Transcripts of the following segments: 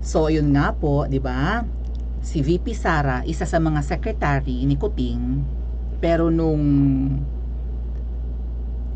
So, yun nga po, di ba? Si VP Sara, isa sa mga secretary ni Kuting, pero nung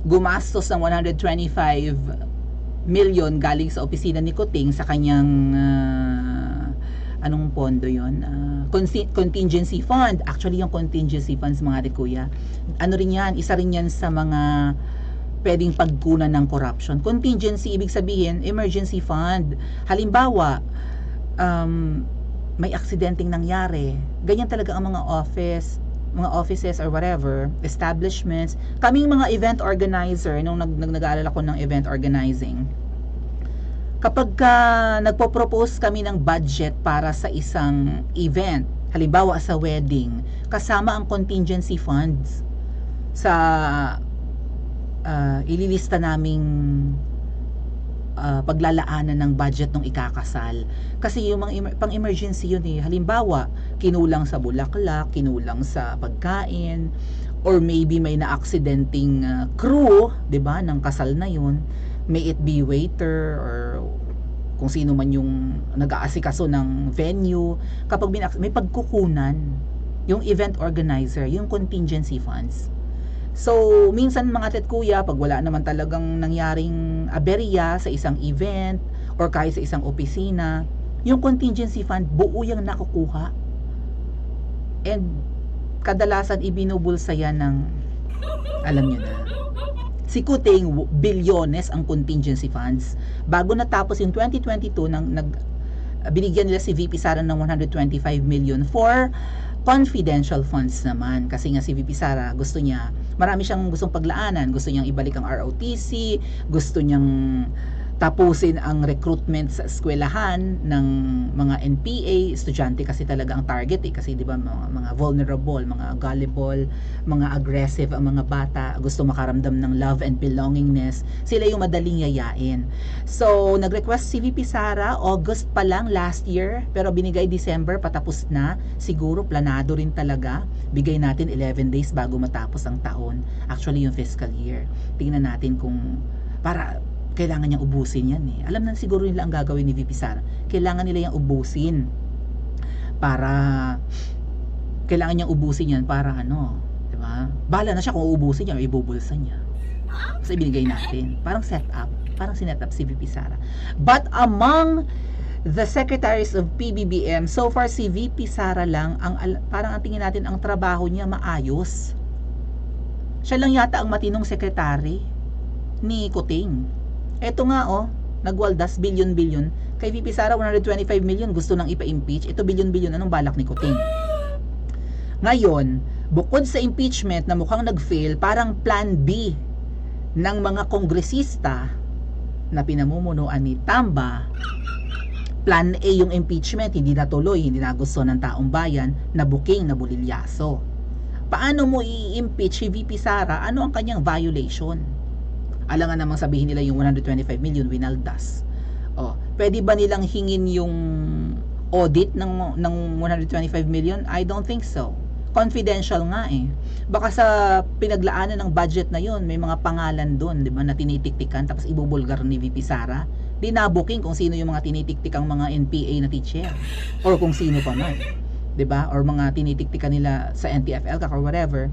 gumastos ng 125 million galing sa opisina ni Kuting sa kanyang anong pondo yon, contingency fund. Actually yung contingency funds, mga kuya, ano rin yan, isa rin yan sa mga pwedeng pagkunan ng corruption. Contingency, ibig sabihin emergency fund. Halimbawa, may aksidenteng nangyari, ganyan talaga ang mga offices or whatever, establishments. Kaming mga event organizer, nung nag-aalala ko ng event organizing, kapag nagpo-propose kami ng budget para sa isang event, halimbawa sa wedding, kasama ang contingency funds sa ililista naming paglalaanan ng budget ng ikakasal. Kasi yung mga pang-emergency yun eh. Halimbawa, kinulang sa bulaklak, kinulang sa pagkain, or maybe may na-accidenting crew, 'di ba, ng kasal na yun. May it be waiter or kung sino man yung nag-aasikaso ng venue. Kapag may pagkukunan yung event organizer, yung contingency funds. So, minsan mga tet kuya, pag wala naman talagang nangyaring aberya sa isang event or kahit sa isang opisina, yung contingency fund, buo yung nakukuha. And kadalasan ibinubulsa yan ng, alam nyo na, si Kuting, bilyones ang contingency funds. Bago natapos yung 2022, binigyan nila si VP Sara ng 125 million for confidential funds naman. Kasi nga si VP Sara, gusto niya, marami siyang gustong paglaanan. Gusto niyang ibalik ang ROTC, gusto niyang tapusin ang recruitment sa eskwelahan ng mga NPA, estudyante kasi talaga ang target eh, kasi di ba mga vulnerable, mga gullible, mga aggressive ang mga bata, gusto makaramdam ng love and belongingness, sila yung madaling yayain. So, nag-request si VP Sara, August pa lang last year, pero binigay December, patapos na, siguro planado rin talaga, bigay natin 11 days bago matapos ang taon, actually yung fiscal year. Tingnan natin kung, para kailangan niyang ubusin yan eh. Alam na siguro nila ang gagawin ni VP Sara. Kailangan nila yung ubusin para ano, di ba? Bahala na siya kung uubusin niya o ibubulsa niya. Kasi binigay natin. Parang set up si VP Sara. But among the secretaries of PBBM, so far si VP Sara lang ang parang ang tingin natin ang trabaho niya maayos. Siya lang yata ang matinong secretary ni Kuting. Eto nga nagwaldas bilyon-bilyon. Kay VP Sara 125 million gusto nang ipa-impeach. Ito bilyon-bilyon, anong balak ni Kuting? Ngayon, bukod sa impeachment na mukhang nag-fail, parang plan B ng mga kongresista na pinamumunuan ni Tamba. Plan A yung impeachment, hindi natuloy, hindi nagusto ng taong bayan, nabuking, nabulilyaso. Paano mo i-impeach si VP Sara? Ano ang kanyang violation? Alangan namang sabihin nila yung 125 million winaldas. Pwede ba nilang hingin yung audit ng 125 million? I don't think so. Confidential nga eh. Baka sa pinaglaanan ng budget na yun, may mga pangalan doon, di ba, na tinitiktikan tapos ibubulgar ni VP Sara. Di nabuking kung sino yung mga tinitiktikang mga NPA na teacher or kung sino pa man, di ba? Or mga tinitiktikan nila sa NTFL or whatever.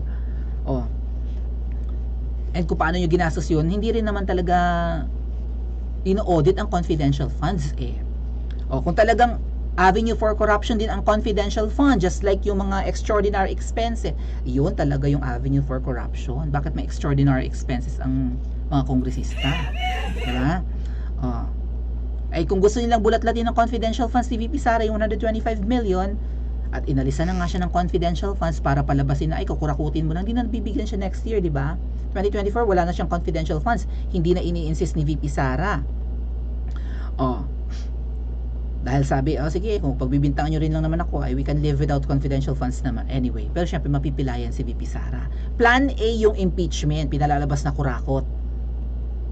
And kung paano nyo ginastos yun, hindi rin naman talaga ino-audit ang confidential funds eh. Kung talagang avenue for corruption din ang confidential fund, just like yung mga extraordinary expenses, yun talaga yung avenue for corruption. Bakit may extraordinary expenses ang mga kongresista? Diba? Ay kung gusto nilang bulat-latin ng confidential funds ni VP Sara yung 125 million, at inalisan na nga siya ng confidential funds para palabasin na ay kukurakutin mo na, hindi na bibigyan siya next year, di ba? 2024 wala na siyang confidential funds, hindi na ini-insist ni VP Sara. Dahil sabi, sige, kung pagbibintangan nyo rin lang naman ako, we can live without confidential funds naman anyway. Pero syempre mapipilayan si VP Sara. Plan A yung impeachment, pinalalabas na kurakot.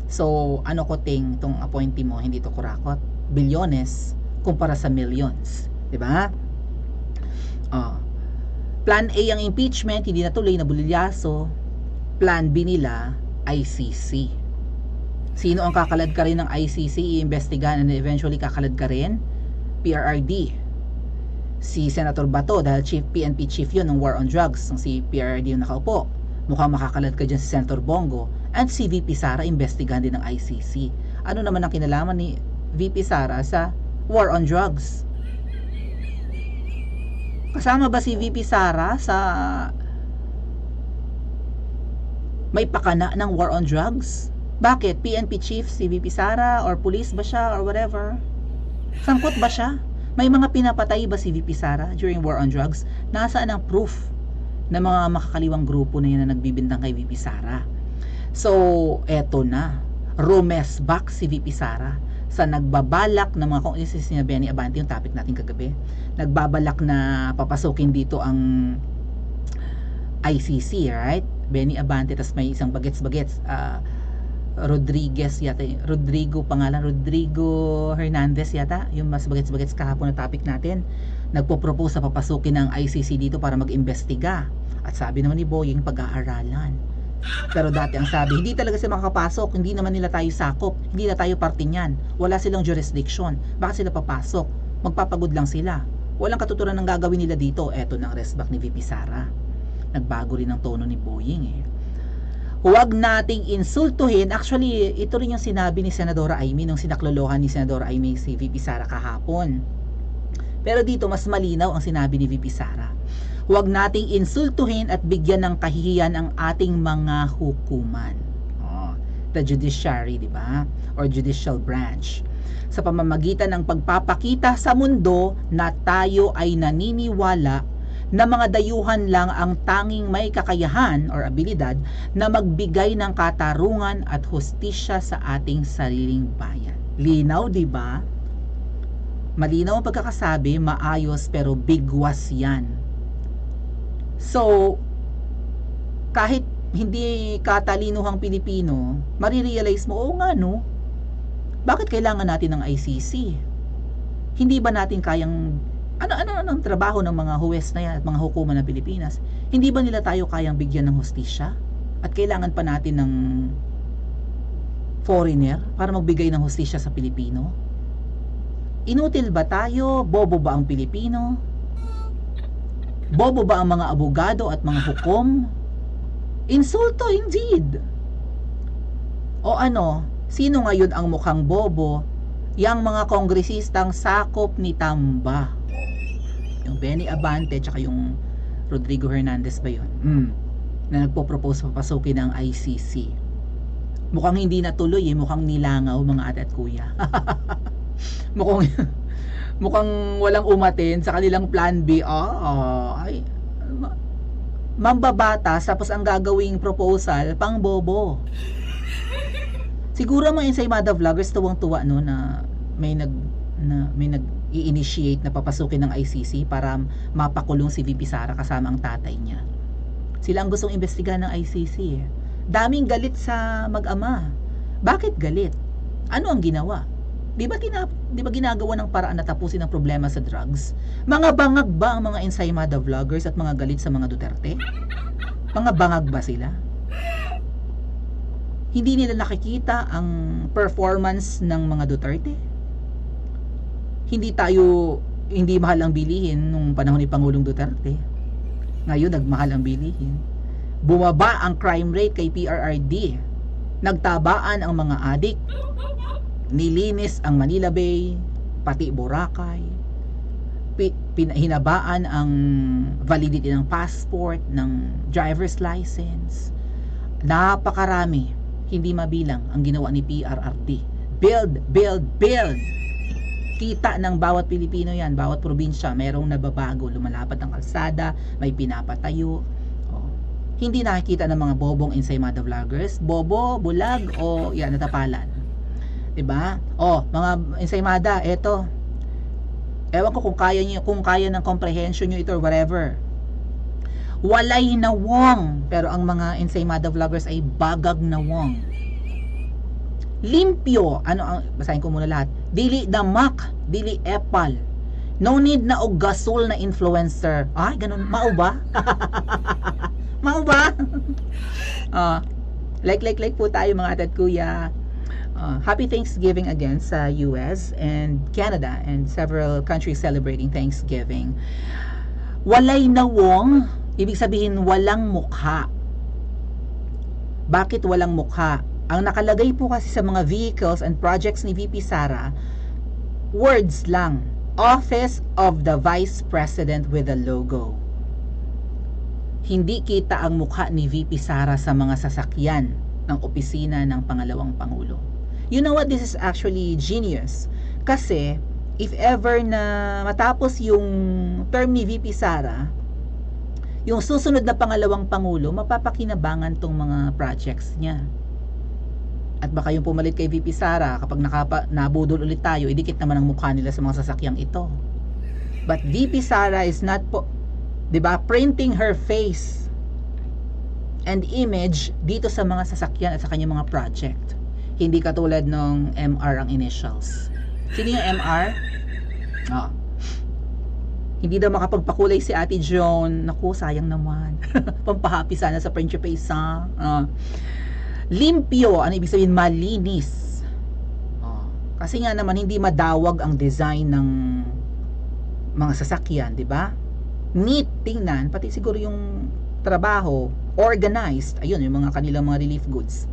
So ano Kuting, itong appointee mo, hindi to kurakot, bilyones kumpara sa millions, di ba? Plan A ang impeachment, hindi natuloy, nabulilyaso. Plan B nila, ICC. Sino ang kakalad ka rin ng ICC, iimbestigahan and eventually kakalad ka rin? PRRD. Si Senator Bato, dahil PNP chief yun ng war on drugs, ng si PRRD yung nakaupo. Mukhang makakalad ka dyan si Senator Bongo. And si VP Sara, investigahan din ng ICC. Ano naman ang kinalaman ni VP Sara sa war on drugs? Kasama ba si VP Sara sa may pakana ng war on drugs? Bakit? PNP chief si VP Sara or police ba siya or whatever? Sangkot ba siya? May mga pinapatay ba si VP Sara during war on drugs? Nasaan ang proof ng mga makakaliwang grupo na yan na nagbibintang kay VP Sara? So, eto na. Rumesbak si VP Sara sa nagbabalak ng mga, kung isa si Benny Abante, yung topic natin kagabi, nagbabalak na papasukin dito ang ICC, right? Benny Abante, tas may isang bagets-bagets, Rodriguez yata, Rodrigo Hernandez yata, yung mas bagets-bagets kahapon na topic natin, nagpo-propose sa papasukin ng ICC dito para mag-imbestiga. At sabi naman ni Boying, pag-aaralan. Pero dati ang sabi, hindi talaga sila makakapasok, hindi naman nila tayo sakop, hindi na tayo parte niyan, wala silang jurisdiction, bakit sila papasok? Magpapagod lang sila, walang katuturan ng gagawin nila dito. Eto ng restback ni VP Sara, nagbago rin ang tono ni Boying eh. Huwag nating insultuhin. Actually, ito rin yung sinabi ni Senadora Amy nung sinaklolohan ni Senadora Amy si VP Sara kahapon. Pero dito mas malinaw ang sinabi ni VP Sara. Huwag nating insultuhin at bigyan ng kahihiyan ang ating mga hukuman. The judiciary, di ba? Or judicial branch. Sa pamamagitan ng pagpapakita sa mundo na tayo ay naniniwala na mga dayuhan lang ang tanging may kakayahan or abilidad na magbigay ng katarungan at hustisya sa ating sariling bayan. Linaw, di ba? Malinaw ang pagkakasabi, maayos pero bigwas yan. So, kahit hindi katalinuhang Pilipino, marirealize mo, oo nga no, bakit kailangan natin ng ICC? Hindi ba natin kayang ano ang trabaho ng mga huwes na yan at mga hukuman ng Pilipinas? Hindi ba nila tayo kayang bigyan ng hustisya? At kailangan pa natin ng foreigner para magbigay ng hustisya sa Pilipino? Inutil ba tayo? Bobo ba ang Pilipino? Bobo ba ang mga abogado at mga hukom? Insulto indeed. O ano, sino ngayon ang mukhang bobo? Yang mga kongresistang sakop ni Tamba. Yung Benny Abante tsaka yung Rodrigo Hernandez ba yun? Na nagpo-propose papasukin ng ICC. Mukhang hindi natuloy eh, mukhang nilangaw mga ate at kuya. mukhang walang umatin sa kanilang plan B. Ay, mambabatas tapos ang gagawing proposal pang bobo. Siguro mga Ensaymada vloggers tuwang-tuwa no na may i-initiate na papasukin ng ICC para mapakulong si VP Sara kasama ang tatay niya. Sila ang gustong imbestigahan ng ICC eh. Daming galit sa mag-ama. Bakit galit? Ano ang ginawa? Di ba ginagawa ng paraan na tapusin ang problema sa drugs? Mga bangag ba ang mga Ensaymada vloggers at mga galit sa mga Duterte? Mga bangag ba sila? Hindi nila nakikita ang performance ng mga Duterte? Hindi mahal ang bilihin nung panahon ni Pangulong Duterte. Ngayon nagmahal ang bilihin. Bumaba ang crime rate kay PRRD. Nagtabaan ang mga adik. Nilinis ang Manila Bay, pati Boracay. Hinabaan ang validity ng passport, ng driver's license. Napakarami, hindi mabilang ang ginawa ni PRRD. Build, build, build. Kita ng bawat Pilipino yan, bawat probinsya, merong nababago, lumalapad ang kalsada, may pinapatayo. Hindi nakikita ng mga bobong Ensaymada vloggers, bobo, bulag, o yan, natapalan. Diba? Mga Ensaymada, eto. Ewan ko kung kaya ng comprehension nyo ito or whatever. Walay na wong, pero ang mga Ensaymada vloggers ay bagag na wong. Limpyo, basahin ko muna lahat. Dili damak, dili epal. No need na og gasol na influencer. Ay, ganun, mao ba? Mao ba? Like po tayo mga ate at kuya. Happy Thanksgiving again sa US and Canada and several countries celebrating Thanksgiving. Walay nawong, ibig sabihin walang mukha. Bakit walang mukha? Ang nakalagay po kasi sa mga vehicles and projects ni VP Sara, words lang. Office of the Vice President with a logo. Hindi kita ang mukha ni VP Sara sa mga sasakyan ng opisina ng pangalawang pangulo. You know what? This is actually genius. Kasi, if ever na matapos yung term ni VP Sara, yung susunod na pangalawang pangulo, mapapakinabangan tong mga projects niya. At baka yung pumalit kay VP Sara, kapag nabudol ulit tayo, idikit naman ang mukha nila sa mga sasakyang ito. But VP Sara is not po, 'di ba, printing her face and image dito sa mga sasakyan at sa kanyang mga project. Hindi katulad ng MR ang initials. Sino yung MR? Hindi daw makapagpakulay si Ate Joan. Naku, sayang naman. Pampahappy sana sa Principessa. Limpyo, ano ibig sabihin? Malinis. Kasi nga naman hindi madawag ang design ng mga sasakyan, di ba? Neat tingnan, pati siguro yung trabaho, organized. Ayun, yung mga kanilang mga relief goods.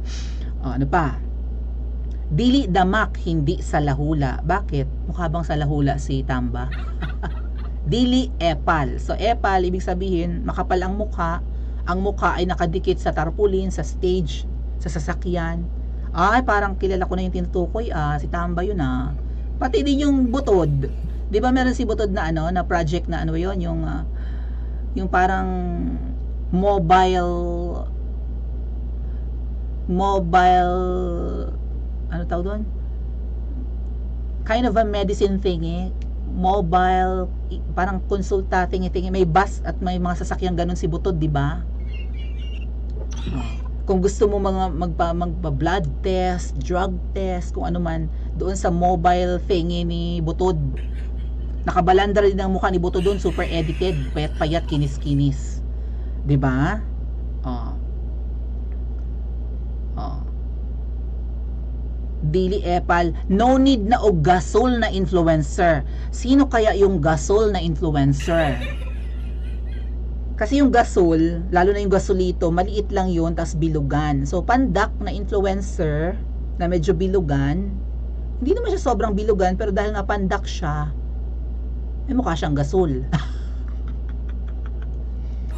Ano pa? Dili damak, hindi salahula. Bakit? Mukha bang salahula si Tamba? Dili epal. So epal, ibig sabihin, makapal ang mukha. Ang mukha ay nakadikit sa tarpaulin, sa stage, sa sasakyan. Ay, parang kilala ko na yung tinutukoy. Si Tamba yun Pati din yung butod. Di ba meron si butod na ano, na project na ano yun, yung parang mobile, ano tawag doon? Kind of a medicine thingy. Mobile, parang konsulta thingy. May bus at may mga sasakyan ganun si butod, di ba? Kung gusto mo magpa-blood test, drug test, kung ano man, doon sa mobile thingy ni butod. Nakabalandra din ang mukha ni butod doon, super edited, payat-payat, kinis-kinis. 'Di ba? Dili epal, no need na og gasol na influencer. Sino kaya yung gasol na influencer? Kasi yung gasol, lalo na yung gasolito, maliit lang yun, tas bilugan. So, pandak na influencer, na medyo bilugan, hindi naman siya sobrang bilugan, pero dahil nga pandak siya, mukha siyang gasol.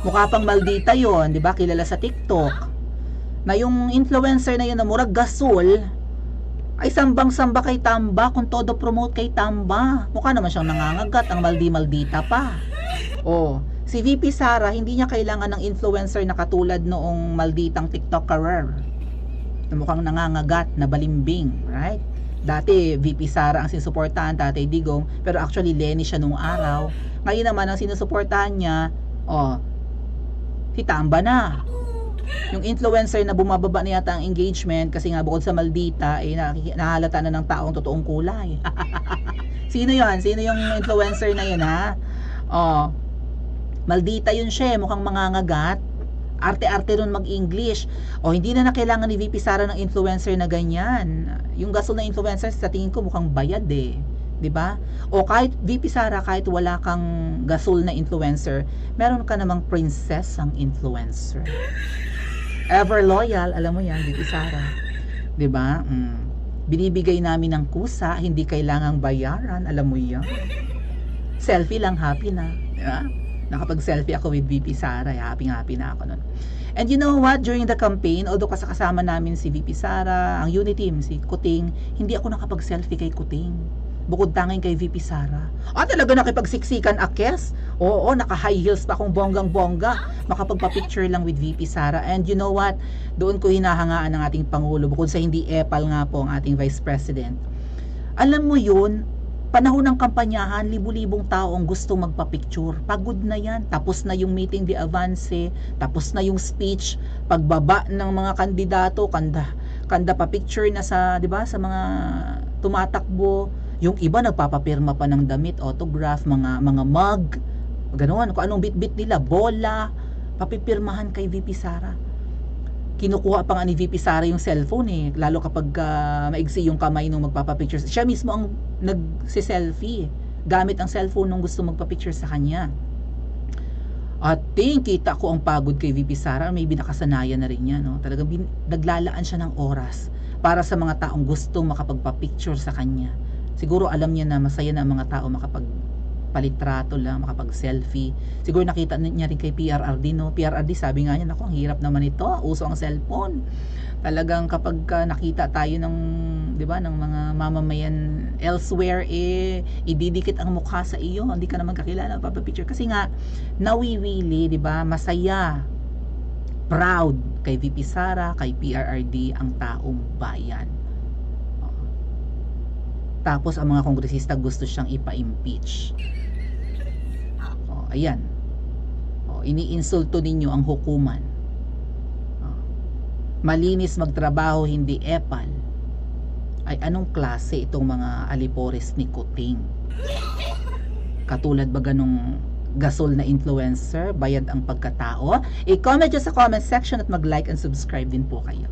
Mukha pang maldita yon, di ba? Kilala sa TikTok. Na yung influencer na yun na murag gasol, ay sambang-samba kay Tamba, kung todo promote kay Tamba. Mukha naman siyang nangangagat, ang maldi-maldita pa. Si VP Sara, hindi niya kailangan ng influencer na katulad noong malditang TikToker na mukhang nangangagat, na balimbing, right? Dati VP Sara ang sinusuportahan, Tatay Digong, pero actually Lenny siya nung araw. Ngayon naman ang sinusuportahan niya, si Tamba na. Yung influencer na bumababa na yata ang engagement kasi nga bukod sa maldita, nahalata na ng taong totoong kulay. Sino yun? Sino yung influencer na yun, ha? Maldita yun siya, mukhang mangangagat. Arte-arte ron mag-English. Hindi na kailangan ni VP Sara ng influencer na ganyan. Yung gasol na influencer, sa tingin ko mukhang bayad eh. 'Di ba? O kahit VP Sara, kahit wala kang gasol na influencer, meron ka namang princess ang influencer. Ever loyal, alam mo yan, VP Sara. 'Di ba? Binibigay namin ng kusa, hindi kailangang bayaran, alam mo yan. Selfie lang, happy na. 'Di ba? Nakapag-selfie ako with VP Sara, happy na ako nun. And you know what, during the campaign, although kasama namin si VP Sara, ang unit team, si Kuting, hindi ako nakapag-selfie kay Kuting. Bukod tanging kay VP Sara. Talaga nakipagsiksikan akes? Oo, naka-high heels pa akong bonggang-bongga. Makapagpa-picture lang with VP Sara. And you know what, doon ko hinahangaan ng ating Pangulo, bukod sa hindi epal nga po ang ating Vice President. Alam mo yun, panahon ng kampanyahan, libu-libong tao ang gustong magpa-picture. Pagod na yan. Tapos na yung meeting de avance, tapos na yung speech, pagbaba ng mga kandidato, kanda pa picture na sa, 'di ba, sa mga tumatakbo. Yung iba nagpapapirma pa ng damit, autograph, mga mug, ganoon, kung anong bit-bit nila, bola, papipirmahan kay VP Sara. kinukuha pa nga ni VP Sara yung cellphone eh, lalo kapag maigsi yung kamay nung magpapapicture. Siya mismo ang nagsi-selfie gamit ang cellphone nung gusto magpa-picture sa kanya. At kita ko ang pagod kay VP Sara, maybe nakasanayan na rin niya, no? Talagang naglalaan siya ng oras para sa mga taong gustong makapagpa-picture sa kanya. Siguro alam niya na masaya na ang mga tao makapagpalitrato lang, makapag-selfie. Siguro nakita niya rin kay PRRD, no? PRRD, sabi nga niya, naku, ang hirap naman ito, uso ang cellphone. Talagang kapag nakita tayo ng, 'di ba, ng mga mamamayan elsewhere, ididikit ang mukha sa iyo, hindi ka naman kakilala, papapicture kasi nga nawiwili, 'di ba? Masaya, proud kay VP Sara, kay PRRD ang taong bayan. Tapos ang mga kongresista gusto siyang ipa-impeach. Ayan. Iniinsulto ninyo ang hukuman. Malinis magtrabaho, hindi epal. Ay anong klase itong mga alipores ni Kuting? Katulad ba ganong gasol na influencer, bayad ang pagkatao? I-comment nyo sa comment section at mag-like and subscribe din po kayo.